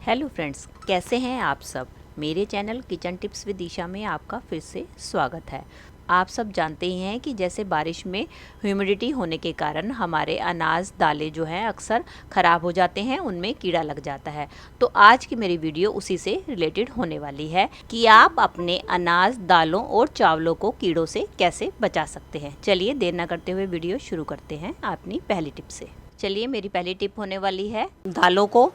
Hello friends, कैसे हैं आप सब। मेरे channel kitchen tips with Isha में आपका फिर से स्वागत है। आप सब जानते ही हैं कि जैसे बारिश में ह्यूमिडिटी होने के कारण हमारे अनाज दालें जो हैं अक्सर ख़राब हो जाते हैं, उनमें कीड़ा लग जाता है। तो आज की मेरी वीडियो उसी से रिलेटेड होने वाली है कि आप अपने अनाज दालों और चावलों को कीड़ों से कैसे बचा सकते हैं। चलिए देर न करते हुए वीडियो शुरू करते हैं अपनी पहली टिप से। चलिए, मेरी पहली टिप होने वाली है दालों को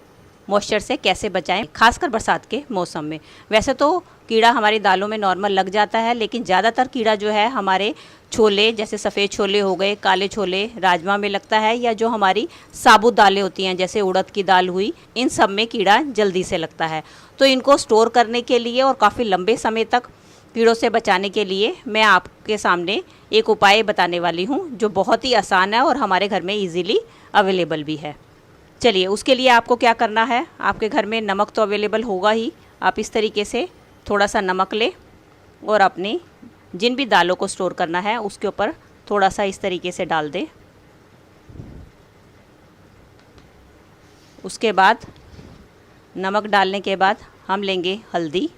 मॉइस्चर से कैसे बचाएं, खासकर बरसात के मौसम में। वैसे तो कीड़ा हमारी दालों में नॉर्मल लग जाता है, लेकिन ज़्यादातर कीड़ा जो है हमारे छोले, जैसे सफ़ेद छोले हो गए, काले छोले, राजमा में लगता है, या जो हमारी साबुत दालें होती हैं जैसे उड़द की दाल हुई, इन सब में कीड़ा जल्दी से लगता है। तो इनको स्टोर करने के लिए और काफ़ी लंबे समय तक कीड़ों से बचाने के लिए मैं आपके सामने एक उपाय बताने वाली हूँ जो बहुत ही आसान है और हमारे घर में ईजीली अवेलेबल भी है। चलिए, उसके लिए आपको क्या करना है। आपके घर में नमक तो अवेलेबल होगा ही। आप इस तरीके से थोड़ा सा नमक लें और अपनी जिन भी दालों को स्टोर करना है उसके ऊपर थोड़ा सा इस तरीके से डाल दें। उसके बाद नमक डालने के बाद हम लेंगे हल्दी।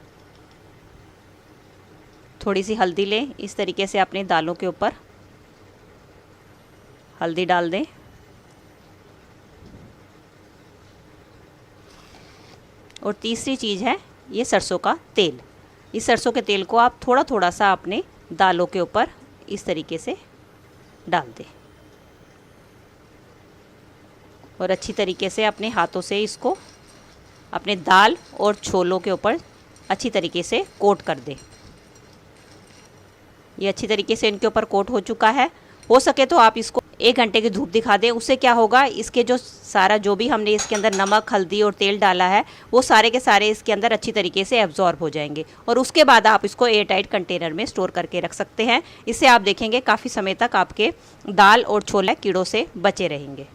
थोड़ी सी हल्दी लें, इस तरीके से अपनी दालों के ऊपर हल्दी डाल दें। और तीसरी चीज़ है ये सरसों का तेल। इस सरसों के तेल को आप थोड़ा थोड़ा सा अपने दालों के ऊपर इस तरीके से डाल दें और अच्छी तरीके से अपने हाथों से इसको अपने दाल और छोलों के ऊपर अच्छी तरीके से कोट कर दें। ये अच्छी तरीके से इनके ऊपर कोट हो चुका है। हो सके तो आप इसको 1 घंटे की धूप दिखा दें। उससे क्या होगा, इसके जो सारा जो भी हमने इसके अंदर नमक, हल्दी और तेल डाला है वो सारे के सारे इसके अंदर अच्छी तरीके से एब्जॉर्ब हो जाएंगे। और उसके बाद आप इसको एयर टाइट कंटेनर में स्टोर करके रख सकते हैं। इससे आप देखेंगे काफ़ी समय तक आपके दाल और छोले कीड़ों से बचे रहेंगे।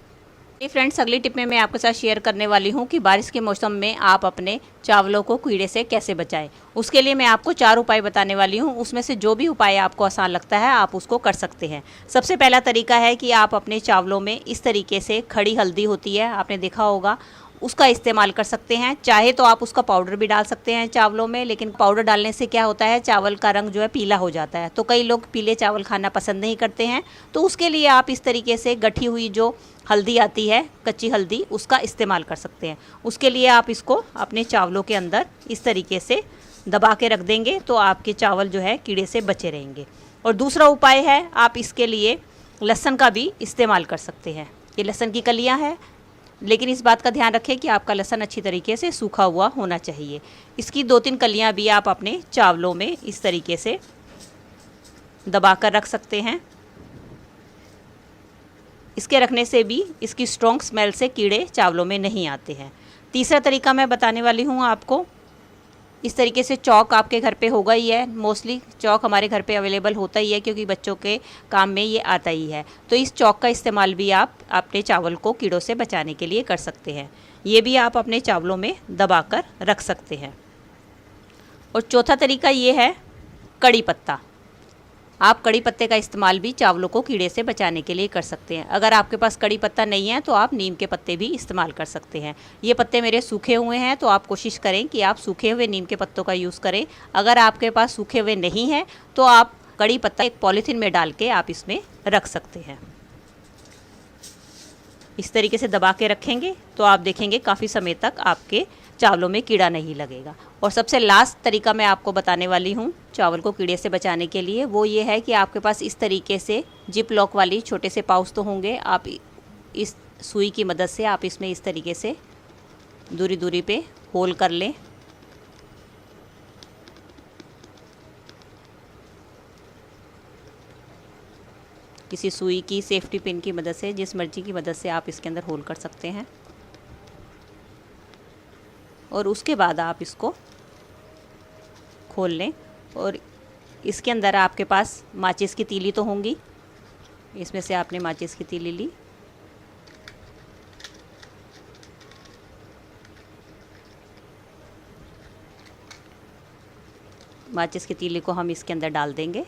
ये फ्रेंड्स, अगली टिप में मैं आपके साथ शेयर करने वाली हूँ कि बारिश के मौसम में आप अपने चावलों को कीड़े से कैसे बचाएं। उसके लिए मैं आपको 4 उपाय बताने वाली हूँ। उसमें से जो भी उपाय आपको आसान लगता है आप उसको कर सकते हैं। सबसे पहला तरीका है कि आप अपने चावलों में इस तरीके से खड़ी हल्दी होती है, आपने देखा होगा, उसका इस्तेमाल कर सकते हैं। चाहे तो आप उसका पाउडर भी डाल सकते हैं चावलों में, लेकिन पाउडर डालने से क्या होता है, चावल का रंग जो है पीला हो जाता है। तो कई लोग पीले चावल खाना पसंद नहीं करते हैं। तो उसके लिए आप इस तरीके से गठी हुई जो हल्दी आती है, कच्ची हल्दी, उसका इस्तेमाल कर सकते हैं। उसके लिए आप इसको अपने चावलों के अंदर इस तरीके से दबा के रख देंगे तो आपके चावल जो है कीड़े से बचे रहेंगे। और दूसरा उपाय है, आप इसके लिए लहसुन का भी इस्तेमाल कर सकते हैं। ये लहसुन की कलियाँ हैं, लेकिन इस बात का ध्यान रखें कि आपका लहसुन अच्छी तरीके से सूखा हुआ होना चाहिए। इसकी 2-3 कलियां भी आप अपने चावलों में इस तरीके से दबा कर रख सकते हैं। इसके रखने से भी इसकी स्ट्रॉन्ग स्मेल से कीड़े चावलों में नहीं आते हैं। तीसरा तरीका मैं बताने वाली हूँ आपको। इस तरीके से चौक आपके घर पे होगा ही है, मोस्टली चौक हमारे घर पे अवेलेबल होता ही है क्योंकि बच्चों के काम में ये आता ही है। तो इस चौक का इस्तेमाल भी आप अपने चावल को कीड़ों से बचाने के लिए कर सकते हैं। ये भी आप अपने चावलों में दबा कर रख सकते हैं। और चौथा तरीका ये है कड़ी पत्ता। आप कड़ी पत्ते का इस्तेमाल भी चावलों को कीड़े से बचाने के लिए कर सकते हैं। अगर आपके पास कड़ी पत्ता नहीं है तो आप नीम के पत्ते भी इस्तेमाल कर सकते हैं। ये पत्ते मेरे सूखे हुए हैं तो आप कोशिश करें कि आप सूखे हुए नीम के पत्तों का यूज़ करें। अगर आपके पास सूखे हुए नहीं हैं तो आप कड़ी पत्ता एक पॉलीथीन में डाल के आप इसमें रख सकते हैं। इस तरीके से दबा के रखेंगे तो आप देखेंगे काफ़ी समय तक आपके चावलों में कीड़ा नहीं लगेगा। और सबसे लास्ट तरीका मैं आपको बताने वाली हूँ चावल को कीड़े से बचाने के लिए, वो ये है कि आपके पास इस तरीके से जिप लॉक वाली छोटे से पाउच तो होंगे। आप इस सुई की मदद से आप इसमें इस तरीके से दूरी दूरी पे होल कर लें। किसी सुई की सेफ्टी पिन की मदद से, जिस मर्जी की मदद से आप इसके अंदर होल कर सकते हैं। और उसके बाद आप इसको खोल लें और इसके अंदर आपके पास माचिस की तीली तो होंगी। इसमें से आपने माचिस की तीली ली, माचिस की तीली को हम इसके अंदर डाल देंगे।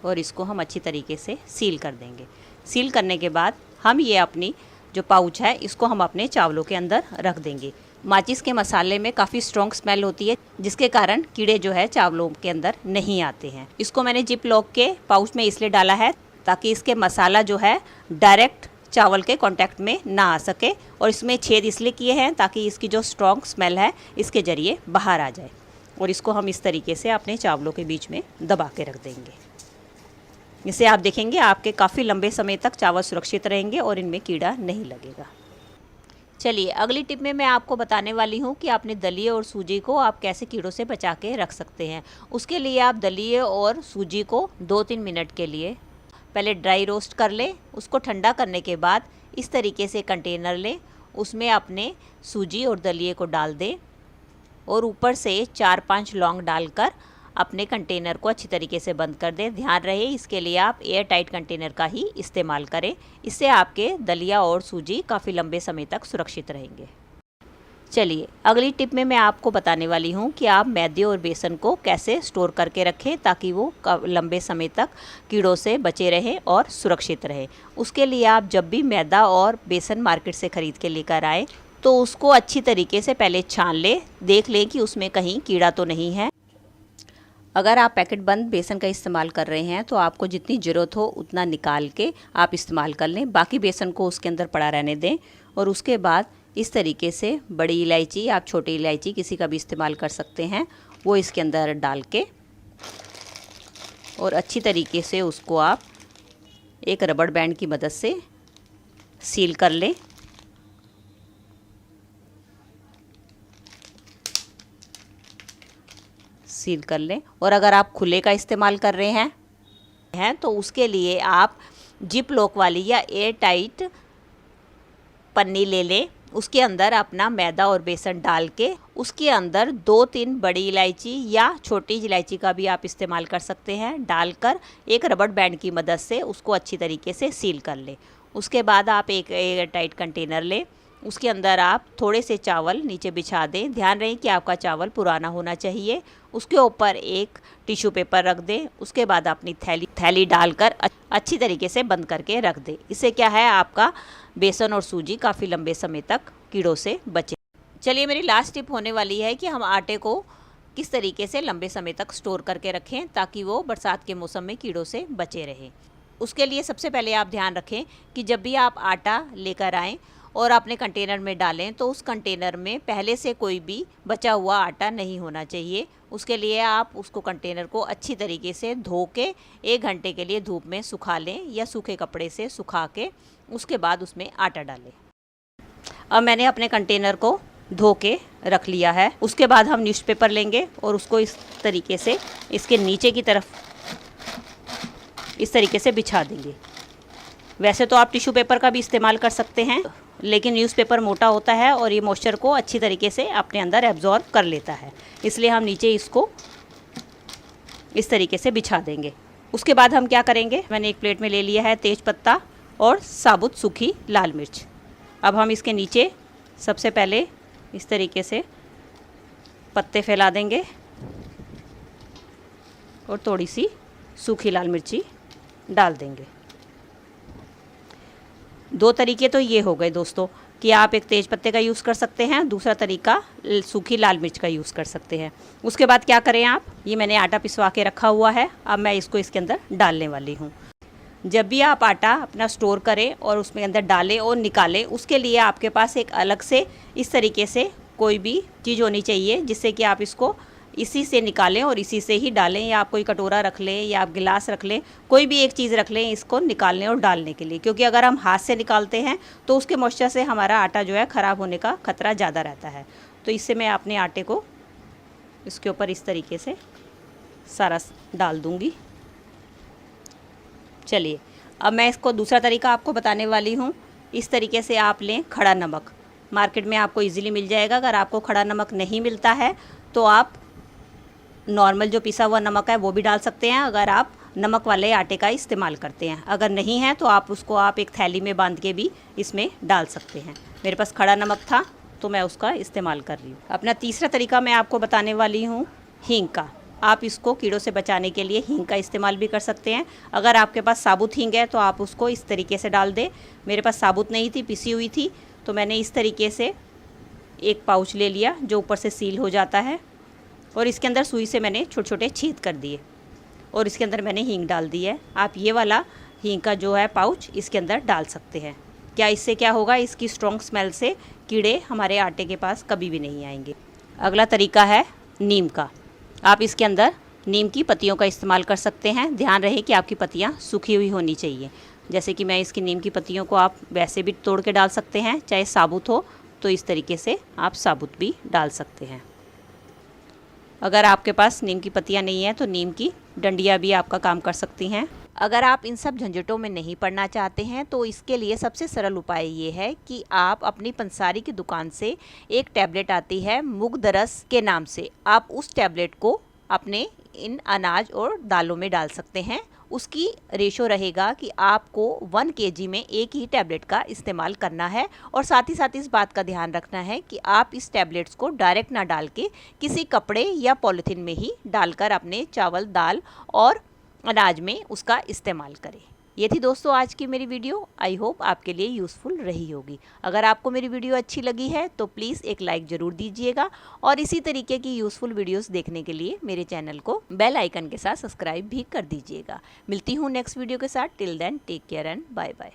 और इसको हम अच्छी तरीके से सील कर देंगे। सील करने के बाद हम ये अपनी जो पाउच है इसको हम अपने चावलों के अंदर रख देंगे। माचिस के मसाले में काफ़ी स्ट्रॉन्ग स्मेल होती है, जिसके कारण कीड़े जो है चावलों के अंदर नहीं आते हैं। इसको मैंने जिप लॉक के पाउच में इसलिए डाला है ताकि इसके मसाला जो है डायरेक्ट चावल के कांटेक्ट में ना आ सके, और इसमें छेद इसलिए किए हैं ताकि इसकी जो स्ट्रॉन्ग स्मेल है इसके ज़रिए बाहर आ जाए। और इसको हम इस तरीके से अपने चावलों के बीच में दबा के रख देंगे। इससे आप देखेंगे आपके काफ़ी लंबे समय तक चावल सुरक्षित रहेंगे और इनमें कीड़ा नहीं लगेगा। चलिए अगली टिप में मैं आपको बताने वाली हूँ कि अपने दलिए और सूजी को आप कैसे कीड़ों से बचा के रख सकते हैं। उसके लिए आप दलिए और सूजी को 2-3 मिनट के लिए पहले ड्राई रोस्ट कर लें। उसको ठंडा करने के बाद इस तरीके से कंटेनर लें, उसमें अपने सूजी और दलिए को डाल दें और ऊपर से 4-5 लौंग डालकर अपने कंटेनर को अच्छी तरीके से बंद कर दें। ध्यान रहे इसके लिए आप एयर टाइट कंटेनर का ही इस्तेमाल करें, इससे आपके दलिया और सूजी काफ़ी लंबे समय तक सुरक्षित रहेंगे। चलिए अगली टिप में मैं आपको बताने वाली हूँ कि आप मैदे और बेसन को कैसे स्टोर करके रखें ताकि वो लंबे समय तक कीड़ों से बचे रहें और सुरक्षित रहें। उसके लिए आप जब भी मैदा और बेसन मार्केट से ख़रीद के लेकर आएँ तो उसको अच्छी तरीके से पहले छान लें, देख लें कि उसमें कहीं कीड़ा तो नहीं है। अगर आप पैकेट बंद बेसन का इस्तेमाल कर रहे हैं तो आपको जितनी ज़रूरत हो उतना निकाल के आप इस्तेमाल कर लें, बाकी बेसन को उसके अंदर पड़ा रहने दें। और उसके बाद इस तरीके से बड़ी इलायची, आप छोटी इलायची किसी का भी इस्तेमाल कर सकते हैं, वो इसके अंदर डाल के और अच्छी तरीके से उसको आप एक रबड़ बैंड की मदद से सील कर लें। सील कर लें। और अगर आप खुले का इस्तेमाल कर रहे हैं तो उसके लिए आप जिप लॉक वाली या एयर टाइट पन्नी ले लें। उसके अंदर अपना मैदा और बेसन डाल के उसके अंदर 2-3 बड़ी इलायची या छोटी इलायची का भी आप इस्तेमाल कर सकते हैं, डालकर एक रबड़ बैंड की मदद से उसको अच्छी तरीके से सील कर लें। उसके बाद आप एक एयर टाइट कंटेनर लें, उसके अंदर आप थोड़े से चावल नीचे बिछा दें। ध्यान रहे कि आपका चावल पुराना होना चाहिए। उसके ऊपर एक टिश्यू पेपर रख दें। उसके बाद अपनी थैली डालकर अच्छी तरीके से बंद करके रख दें। इससे क्या है, आपका बेसन और सूजी काफ़ी लंबे समय तक कीड़ों से बचे। चलिए मेरी लास्ट टिप होने वाली है कि हम आटे को किस तरीके से लंबे समय तक स्टोर करके रखें ताकि वो बरसात के मौसम में कीड़ों से बचे रहें। उसके लिए सबसे पहले आप ध्यान रखें कि जब भी आप आटा लेकर आएँ और अपने कंटेनर में डालें तो उस कंटेनर में पहले से कोई भी बचा हुआ आटा नहीं होना चाहिए। उसके लिए आप उसको कंटेनर को अच्छी तरीके से धो के 1 घंटे के लिए धूप में सुखा लें या सूखे कपड़े से सुखा के उसके बाद उसमें आटा डालें। अब मैंने अपने कंटेनर को धो के रख लिया है। उसके बाद हम न्यूज़पेपर लेंगे और उसको इस तरीके से इसके नीचे की तरफ इस तरीके से बिछा देंगे। वैसे तो आप टिश्यू पेपर का भी इस्तेमाल कर सकते हैं, लेकिन न्यूज़पेपर मोटा होता है और ये मॉइस्चर को अच्छी तरीके से अपने अंदर एब्जॉर्ब कर लेता है, इसलिए हम नीचे इसको इस तरीके से बिछा देंगे। उसके बाद हम क्या करेंगे, मैंने एक प्लेट में ले लिया है तेज पत्ता और साबुत सूखी लाल मिर्च। अब हम इसके नीचे सबसे पहले इस तरीके से पत्ते फैला देंगे और थोड़ी सी सूखी लाल मिर्ची डाल देंगे। 2 तरीके तो ये हो गए दोस्तों कि आप एक तेज पत्ते का यूज़ कर सकते हैं, दूसरा तरीका सूखी लाल मिर्च का यूज़ कर सकते हैं। उसके बाद क्या करें आप, ये मैंने आटा पिसवा के रखा हुआ है, अब मैं इसको इसके अंदर डालने वाली हूँ। जब भी आप आटा अपना स्टोर करें और उसमें अंदर डालें और निकालें, उसके लिए आपके पास एक अलग से इस तरीके से कोई भी चीज़ होनी चाहिए जिससे कि आप इसको इसी से निकालें और इसी से ही डालें, या आप कोई कटोरा रख लें या आप गिलास रख लें, कोई भी एक चीज़ रख लें इसको निकालने और डालने के लिए। क्योंकि अगर हम हाथ से निकालते हैं तो उसके मॉइस्चर से हमारा आटा जो है ख़राब होने का खतरा ज़्यादा रहता है। तो इससे मैं अपने आटे को इसके ऊपर इस तरीके से सारा डाल दूँगी। चलिए अब मैं इसको दूसरा तरीका आपको बताने वाली हूँ। इस तरीके से आप लें खड़ा नमक, मार्केट में आपको इजीली मिल जाएगा। अगर आपको खड़ा नमक नहीं मिलता है तो आप नॉर्मल जो पिसा हुआ नमक है वो भी डाल सकते हैं, अगर आप नमक वाले आटे का इस्तेमाल करते हैं। अगर नहीं है तो आप उसको आप एक थैली में बांध के भी इसमें डाल सकते हैं। मेरे पास खड़ा नमक था तो मैं उसका इस्तेमाल कर रही हूँ। अपना तीसरा तरीका मैं आपको बताने वाली हूँ हींग का। आप इसको कीड़ों से बचाने के लिए हींग का इस्तेमाल भी कर सकते हैं। अगर आपके पास साबुत हींग है तो आप उसको इस तरीके से डाल दें। मेरे पास साबुत नहीं थी, पिसी हुई थी, तो मैंने इस तरीके से एक पाउच ले लिया जो ऊपर से सील हो जाता है, और इसके अंदर सुई से मैंने छोटे छोटे छेद कर दिए और इसके अंदर मैंने हींग डाल दी है। आप ये वाला हींग का जो है पाउच इसके अंदर डाल सकते हैं। क्या इससे क्या होगा, इसकी स्ट्रॉन्ग स्मेल से कीड़े हमारे आटे के पास कभी भी नहीं आएंगे। अगला तरीका है नीम का। आप इसके अंदर नीम की पत्तियों का इस्तेमाल कर सकते हैं। ध्यान रहे कि आपकी पत्तियां सूखी हुई होनी चाहिए। जैसे कि मैं इसकी नीम की पत्तियों को आप वैसे भी तोड़ के डाल सकते हैं, चाहे साबुत हो तो इस तरीके से आप साबुत भी डाल सकते हैं। अगर आपके पास नीम की पत्तियां नहीं हैं तो नीम की डंडियां भी आपका काम कर सकती हैं। अगर आप इन सब झंझटों में नहीं पड़ना चाहते हैं तो इसके लिए सबसे सरल उपाय ये है कि आप अपनी पंसारी की दुकान से एक टैबलेट आती है मुगदरस के नाम से, आप उस टैबलेट को अपने इन अनाज और दालों में डाल सकते हैं। उसकी रेशो रहेगा कि आपको 1 kg में एक ही टैबलेट का इस्तेमाल करना है, और साथ ही साथ इस बात का ध्यान रखना है कि आप इस टैबलेट्स को डायरेक्ट ना डाल के किसी कपड़े या पॉलीथीन में ही डालकर अपने चावल, दाल और अनाज में उसका इस्तेमाल करें। ये थी दोस्तों आज की मेरी वीडियो। आई होप आपके लिए यूज़फुल रही होगी। अगर आपको मेरी वीडियो अच्छी लगी है तो प्लीज़ एक लाइक ज़रूर दीजिएगा, और इसी तरीके की यूज़फुल वीडियोस देखने के लिए मेरे चैनल को बेल आइकन के साथ सब्सक्राइब भी कर दीजिएगा। मिलती हूँ नेक्स्ट वीडियो के साथ। Till then take care and bye bye.